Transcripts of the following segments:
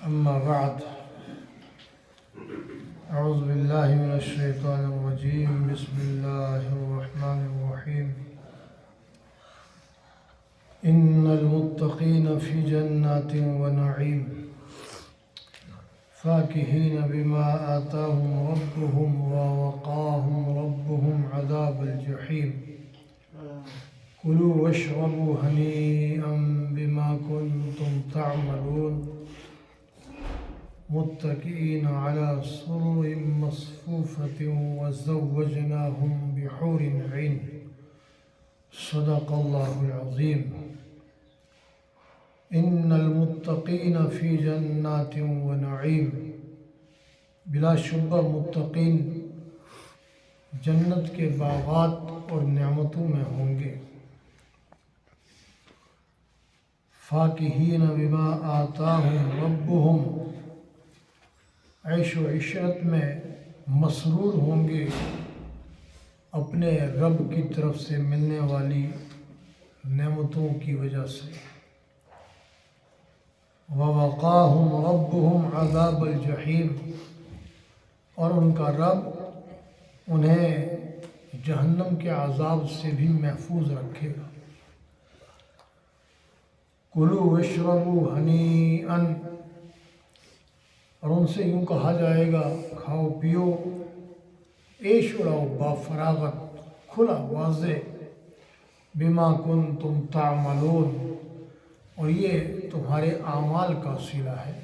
أما بعد أعوذ بالله من الشيطان الرجيم بسم الله الرحمن الرحيم إن المتقين في جنات ونعيم فاكهين بما آتاهم ربهم ووقاهم ربهم عذاب الجحيم كلوا واشربوا هنيئا بما كنتم تعملون متكئين على سرر مصفوفة وزوجناهم بحور عين صدق الله العظيم إن المتقين في جنات ونعيم بلا شبہ متقین جنت کے باغات اور نعمتوں میں ہوں گے. فاکہین بما آتاہم ربہم، عیش و عشرت میں مسرور ہوں گے اپنے رب کی طرف سے ملنے والی نعمتوں کی وجہ سے. وَوَقَاهُمْ رَبُّهُمْ عَذَابَ الْجَحِيمِ، اور ان کا رب انہیں جہنم کے عذاب سے بھی محفوظ رکھے گا. کُلُوا وَاشْرَبُوا ہَنِیئًا، اور ان سے یوں کہا جائے گا کھاؤ پیو، عیش اڑاؤ با فراغت، کھلا واضح. بما کنتم تعملون، اور یہ تمہارے اعمال کا صلہ ہے.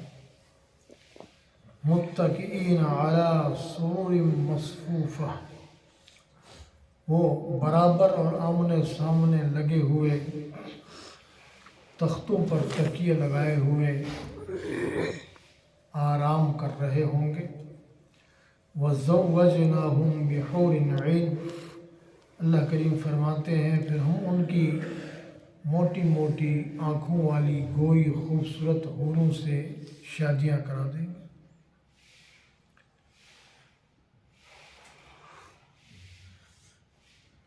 متکئین علی سرر مصفوفہ، وہ برابر اور آمنے سامنے لگے ہوئے تختوں پر تکیے لگائے ہوئے آرام کر رہے ہوں گے. وَزَوَّجْنَاهُمْ بِحُورٍ عِينٍ، اللہ کریم فرماتے ہیں پھر ہم ان کی موٹی موٹی آنکھوں والی گوئی خوبصورت حوروں سے شادیاں کرا دیں گے.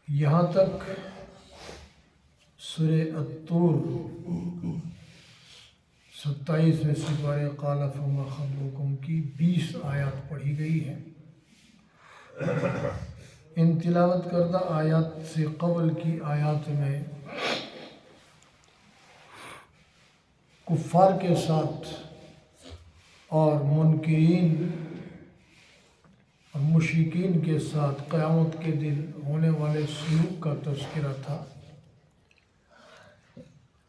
یہاں تک سورہ الطور 27ویں سپارے قال فما خطبکم کی 20 آیات پڑھی گئی ہیں. ان تلاوت کردہ آیات سے قبل کی آیات میں کفار کے ساتھ اور منکرین اور مشرکین کے ساتھ قیامت کے دن ہونے والے سلوک کا تذکرہ تھا.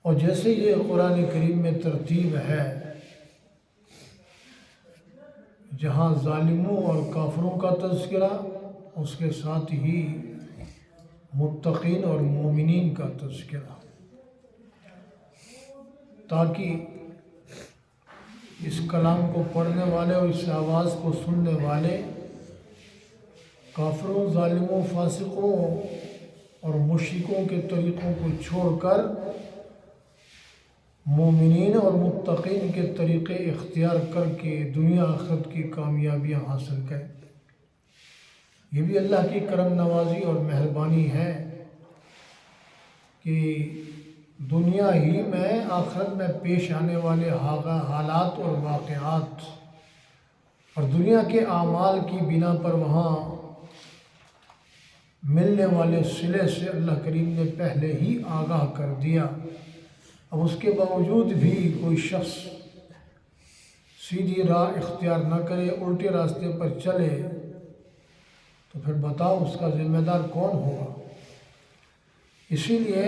اور جیسے یہ قرآن کریم میں ترتیب ہے، جہاں ظالموں اور کافروں کا تذکرہ، اس کے ساتھ ہی متقین اور مومنین کا تذکرہ، تاکہ اس کلام کو پڑھنے والے اور اس آواز کو سننے والے کافروں، ظالموں، فاسقوں اور مشرکوں کے طریقوں کو چھوڑ کر مومنین اور متقین کے طریقے اختیار کر کے دنیا آخرت کی کامیابیاں حاصل کریں. یہ بھی اللہ کی کرم نوازی اور مہربانی ہے کہ دنیا ہی میں آخرت میں پیش آنے والے حالات اور واقعات اور دنیا کے اعمال کی بنا پر وہاں ملنے والے صلے سے اللہ کریم نے پہلے ہی آگاہ کر دیا. اب اس کے باوجود بھی کوئی شخص سیدھی راہ اختیار نہ کرے، الٹے راستے پر چلے، تو پھر بتاؤ اس کا ذمہ دار کون ہوگا؟ اسی لیے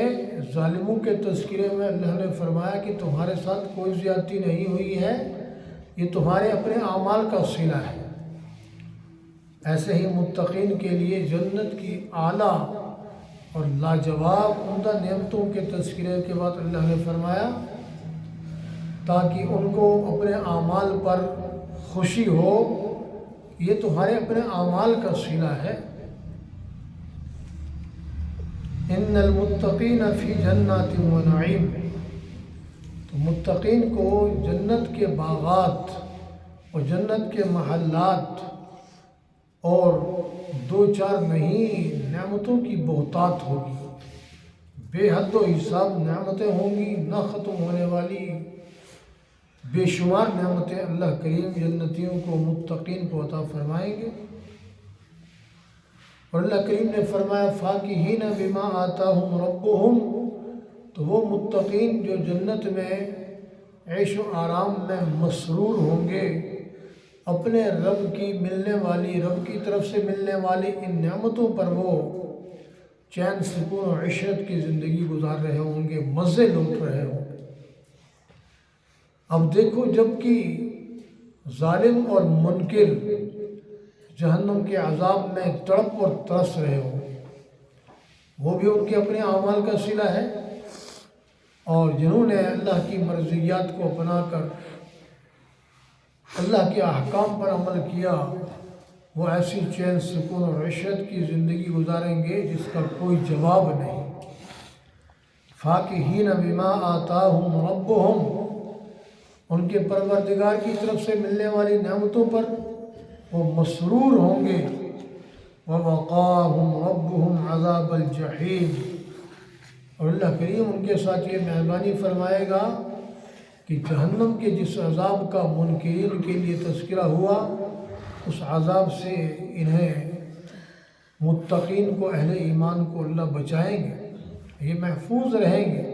ظالموں کے تذکرے میں اللہ نے فرمایا کہ تمہارے ساتھ کوئی زیادتی نہیں ہوئی ہے، یہ تمہارے اپنے اعمال کا صلہ ہے. ایسے ہی متقین کے لیے جنت کی اعلیٰ اور لاجواب عمدہ نعمتوں کے تذکرے کے بعد اللہ نے فرمایا تاکہ ان کو اپنے اعمال پر خوشی ہو، یہ تمہارے اپنے اعمال کا صلہ ہے. ان المتقین فی جنات و نعیم، تو متقین کو جنت کے باغات اور جنت کے محلات اور دو چار نہیں نعمتوں کی بہتات ہوگی. بے حد و حساب نعمتیں ہوں گی، نہ ختم ہونے والی. بے شمار نعمتیں اللہ کریم جنتیوں کو متقین کو عطا فرمائیں گے۔ اور اللہ کریم نے فرمایا فاکہین بما آتاہم ربہم، تو وہ متقین جو جنت میں عیش و آرام میں مسرور ہوں گے، اپنے رب کی ملنے والی، رب کی طرف سے ملنے والی ان نعمتوں پر وہ چین سکون و عشرت کی زندگی گزار رہے ہوں گے، مزے لوٹ رہے ہوں گے۔ اب دیکھو، جب کہ ظالم اور منکر جہنم کے عذاب میں تڑپ اور ترس رہے ہوں گے، وہ بھی ان کے اپنے اعمال کا صلہ ہے، اور جنہوں نے اللہ کی مرضیات کو اپنا کر اللہ کے احکام پر عمل کیا، وہ ایسی چین سکون اور عشرت کی زندگی گزاریں گے جس کا کوئی جواب نہیں۔ فاکہین بما آتاہم ربہم، ان کے پروردگار کی طرف سے ملنے والی نعمتوں پر وہ مسرور ہوں گے۔ وَوَقَاهُمْ رَبُّهُمْ عَذَابَ الْجَحِيمِ، اور اللہ کریم ان کے ساتھ یہ مہربانی فرمائے گا کہ جہنم کے جس عذاب کا منکرین کے لیے تذکرہ ہوا، اس عذاب سے انہیں متقین کو، اہل ایمان کو اللہ بچائیں گے، یہ محفوظ رہیں گے۔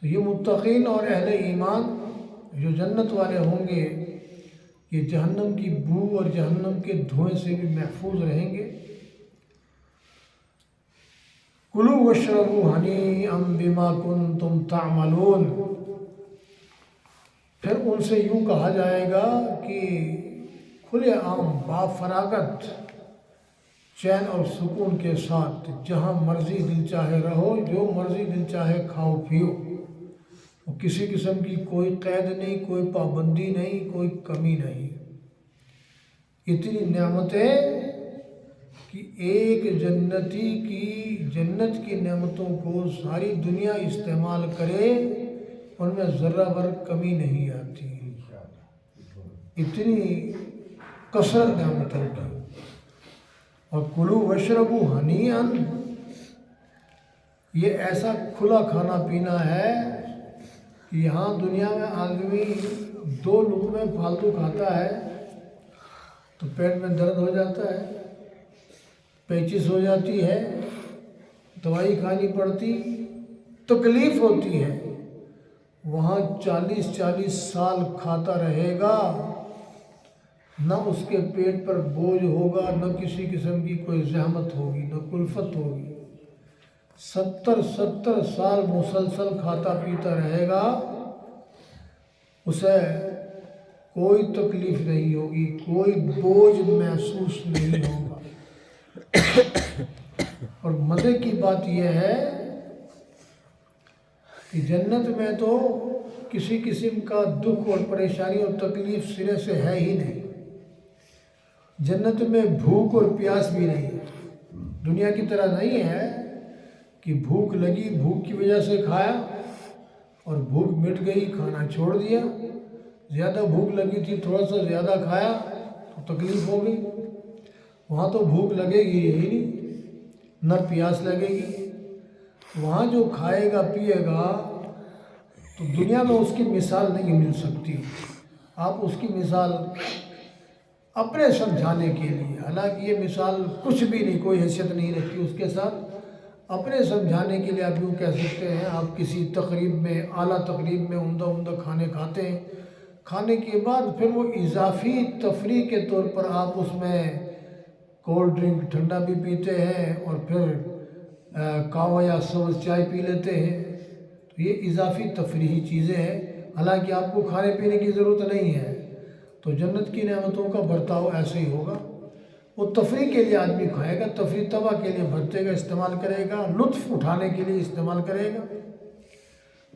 تو یہ متقین اور اہل ایمان جو جنت والے ہوں گے، یہ جہنم کی بو اور جہنم کے دھوئیں سے بھی محفوظ رہیں گے۔ کلوا واشربوا ہنیئا بما کنتم تعملون، پھر ان سے یوں کہا جائے گا کہ کھلے عام بافراغت چین اور سکون کے ساتھ جہاں مرضی دل چاہے رہو، جو مرضی دل چاہے کھاؤ پیو، کسی قسم کی کوئی قید نہیں، کوئی پابندی نہیں، کوئی کمی نہیں۔ اتنی نعمتیں کہ ایک جنتی کی جنت کی نعمتوں کو ساری دنیا استعمال کرے، ان میں ذرہ بھر کمی نہیں آتی، اتنی کثرت نعمتوں کی۔ اور کلوا واشربوا ہنیئا، یہ ایسا کھلا کھانا پینا ہے، یہاں دنیا میں آدمی 2 لقمے فالتو کھاتا ہے تو پیٹ میں درد ہو جاتا ہے، پیچس ہو جاتی ہے، دوائی کھانی پڑتی، تکلیف ہوتی ہے۔ وہاں 40 سال کھاتا رہے گا، نہ اس کے پیٹ پر بوجھ ہوگا، نہ کسی قسم کی کوئی زحمت ہوگی، نہ کلفت ہوگی۔ 70 سال مسلسل کھاتا پیتا رہے گا، اسے کوئی تکلیف نہیں ہوگی، کوئی بوجھ محسوس نہیں ہوگا۔ اور مزے کی بات یہ ہے کہ جنت میں تو کسی قسم کا دکھ اور پریشانی اور تکلیف سرے سے ہے ہی نہیں۔ جنت میں بھوک اور پیاس بھی نہیں ہے، دنیا کی طرح نہیں ہے کہ بھوک لگی، بھوک کی وجہ سے کھایا اور بھوک مٹ گئی، کھانا چھوڑ دیا۔ زیادہ بھوک لگی تھی، تھوڑا سا زیادہ کھایا تو تکلیف ہو گئی۔ وہاں تو بھوک لگے گی ہی نہیں، نہ پیاس لگے گی۔ وہاں جو کھائے گا پیے گا تو دنیا میں اس کی مثال نہیں مل سکتی۔ آپ اس کی مثال اپنے سمجھانے کے لیے، حالانکہ یہ مثال کچھ بھی نہیں، کوئی حیثیت نہیں رکھتی اس کے ساتھ، اپنے سمجھانے کے لیے آپ یوں کہہ سکتے ہیں، آپ کسی تقریب میں، اعلیٰ تقریب میں عمدہ کھانے کھاتے ہیں، کھانے کے بعد پھر وہ اضافی تفریح کے طور پر آپ اس میں کولڈ ڈرنک ٹھنڈا بھی پیتے ہیں، اور پھر قہوہ یا سبز چائے پی لیتے ہیں۔ تو یہ اضافی تفریحی چیزیں ہیں، حالانکہ آپ کو کھانے پینے کی ضرورت نہیں ہے۔ تو جنت کی نعمتوں کا برتاؤ ایسے ہی ہوگا، وہ تفریح کے لیے آدمی کھائے گا، تفریح طبع کے لیے بھرتے گا، استعمال کرے گا، لطف اٹھانے کے لیے استعمال کرے گا۔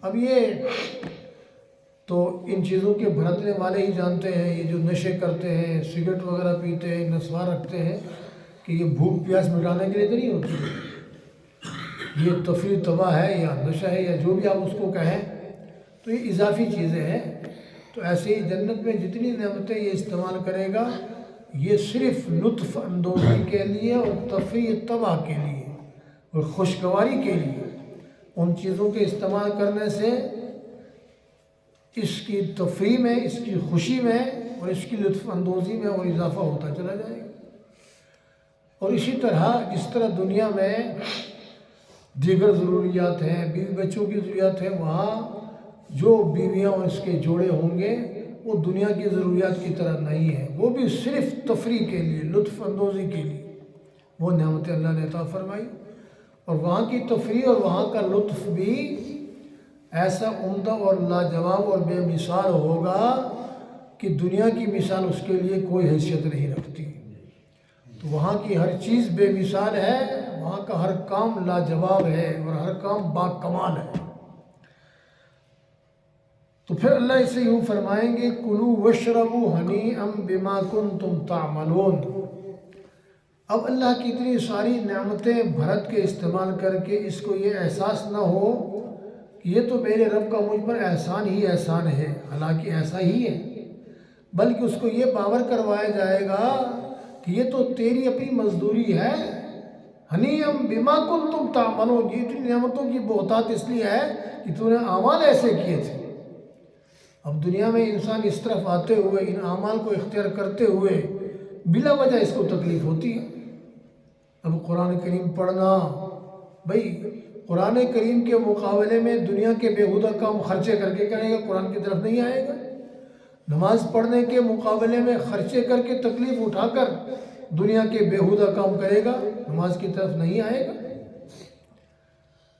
اب یہ تو ان چیزوں کے بھرتنے والے ہی جانتے ہیں، یہ جو نشے کرتے ہیں، سگریٹ وغیرہ پیتے ہیں، نسوار رکھتے ہیں، کہ یہ بھوک پیاس مٹانے کے لیے تو نہیں ہوتی، یہ تفریح طبع ہے یا نشہ ہے یا جو بھی آپ اس کو کہیں، تو یہ اضافی چیزیں ہیں۔ تو ایسے ہی جنت میں جتنی نعمتیں یہ استعمال کرے گا، یہ صرف لطف اندوزی کے لیے اور تفریح طبع کے لیے اور خوشگواری کے لیے۔ ان چیزوں کے استعمال کرنے سے اس کی تفریح میں، اس کی خوشی میں اور اس کی لطف اندوزی میں اور اضافہ ہوتا چلا جائے گا۔ اور اسی طرح جس طرح دنیا میں دیگر ضروریات ہیں، بیوی بچوں کی ضروریات ہیں، وہاں جو بیویاں اور اس کے جوڑے ہوں گے وہ دنیا کی ضروریات کی طرح نہیں ہے، وہ بھی صرف تفریح کے لیے، لطف اندوزی کے لیے وہ نعمتیں اللہ نے عطا فرمائی۔ اور وہاں کی تفریح اور وہاں کا لطف بھی ایسا عمدہ اور لاجواب اور بے مثال ہوگا کہ دنیا کی مثال اس کے لیے کوئی حیثیت نہیں رکھتی۔ تو وہاں کی ہر چیز بے مثال ہے، وہاں کا ہر کام لاجواب ہے اور ہر کام با کمال ہے۔ تو پھر اللہ اسے یوں فرمائیں گے کلوا واشربوا ہنیئا بما کنتم تعملون۔ اب اللہ کی اتنی ساری نعمتیں بھرت کے استعمال کر کے اس کو یہ احساس نہ ہو کہ یہ تو میرے رب کا مجھ پر احسان ہی احسان ہے، حالانکہ ایسا ہی ہے، بلکہ اس کو یہ باور کروایا جائے گا کہ یہ تو تیری اپنی مزدوری ہے۔ ہنیئا بما کنتم تعملون، یہ اتنی نعمتوں کی بہتات اس لیے ہے کہ تو نے اعمال ایسے کیے تھے۔ اب دنیا میں انسان اس طرف آتے ہوئے ان اعمال کو اختیار کرتے ہوئے بلا وجہ اس کو تکلیف ہوتی ہے۔ اب قرآن کریم پڑھنا، بھئی قرآن کریم کے مقابلے میں دنیا کے بیہودہ کام خرچے کر کے کرے گا، قرآن کی طرف نہیں آئے گا۔ نماز پڑھنے کے مقابلے میں خرچے کر کے تکلیف اٹھا کر دنیا کے بیہودہ کام کرے گا، نماز کی طرف نہیں آئے گا۔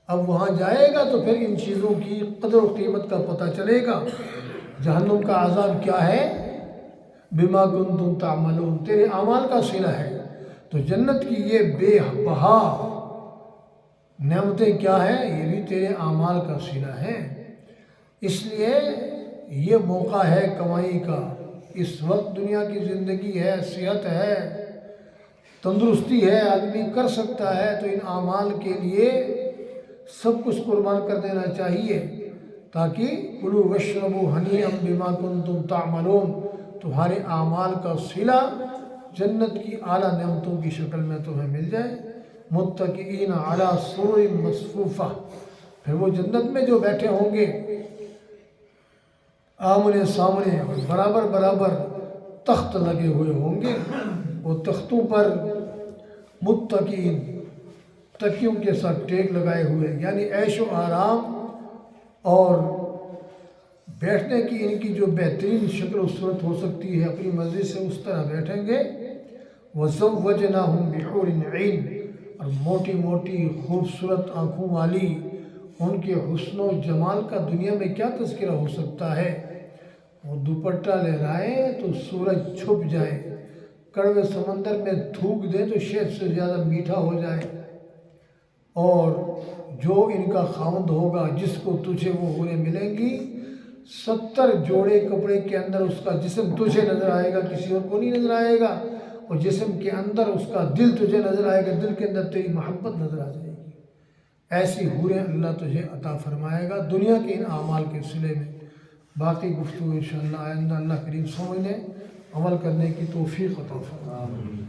اب وہاں جائے گا تو پھر ان چیزوں کی قدر و قیمت کا پتہ چلے گا۔ جہنم کا عذاب کیا ہے؟ بما کنتم تعملون، تیرے اعمال کا صلہ ہے۔ تو جنت کی یہ بے بہا نعمتیں کیا ہیں؟ یہ بھی تیرے اعمال کا صلہ ہے۔ اس لیے یہ موقع ہے کمائی کا۔ اس وقت دنیا کی زندگی ہے، صحت ہے، تندرستی ہے، آدمی کر سکتا ہے، تو ان اعمال کے لیے سب کچھ قربان کر دینا چاہیے تاکہ کلوا واشربوا ہنیئا بما کنتم تعملون، تمہارے اعمال کا صلہ جنت کی اعلیٰ نعمتوں کی شکل میں تمہیں مل جائے۔ متکئین علی سرر مصفوفہ، پھر وہ جنت میں جو بیٹھے ہوں گے آمنے سامنے، برابر برابر تخت لگے ہوئے ہوں گے، وہ تختوں پر متکئین، تکیوں کے ساتھ ٹیک لگائے ہوئے، یعنی عیش و آرام اور بیٹھنے کی ان کی جو بہترین شکل و صورت ہو سکتی ہے، اپنی مرضی سے اس طرح بیٹھیں گے۔ وَزَوَّجْنَاهُمْ بِحُورٍ عِينٍ، اور موٹی موٹی خوبصورت آنکھوں والی ان کے حسن و جمال کا دنیا میں کیا تذکرہ ہو سکتا ہے؟ وہ دوپٹہ لہرائیں تو سورج چھپ جائے، کڑوے سمندر میں تھوک دیں تو شہد سے زیادہ میٹھا ہو جائے، اور جو ان کا خاوند ہوگا جس کو تجھے وہ حوریں ملیں گی، 70 جوڑے کپڑے کے اندر اس کا جسم تجھے نظر آئے گا، کسی اور کو نہیں نظر آئے گا، اور جسم کے اندر اس کا دل تجھے نظر آئے گا، دل کے اندر تیری محبت نظر آ جائے گی۔ ایسی حوریں اللہ تجھے عطا فرمائے گا دنیا کے ان اعمال کے صلے میں۔ باقی گفتگو انشاءاللہ آئندہ اللہ کریم سمجھنے عمل کرنے کی توفیق عطا فرمائے۔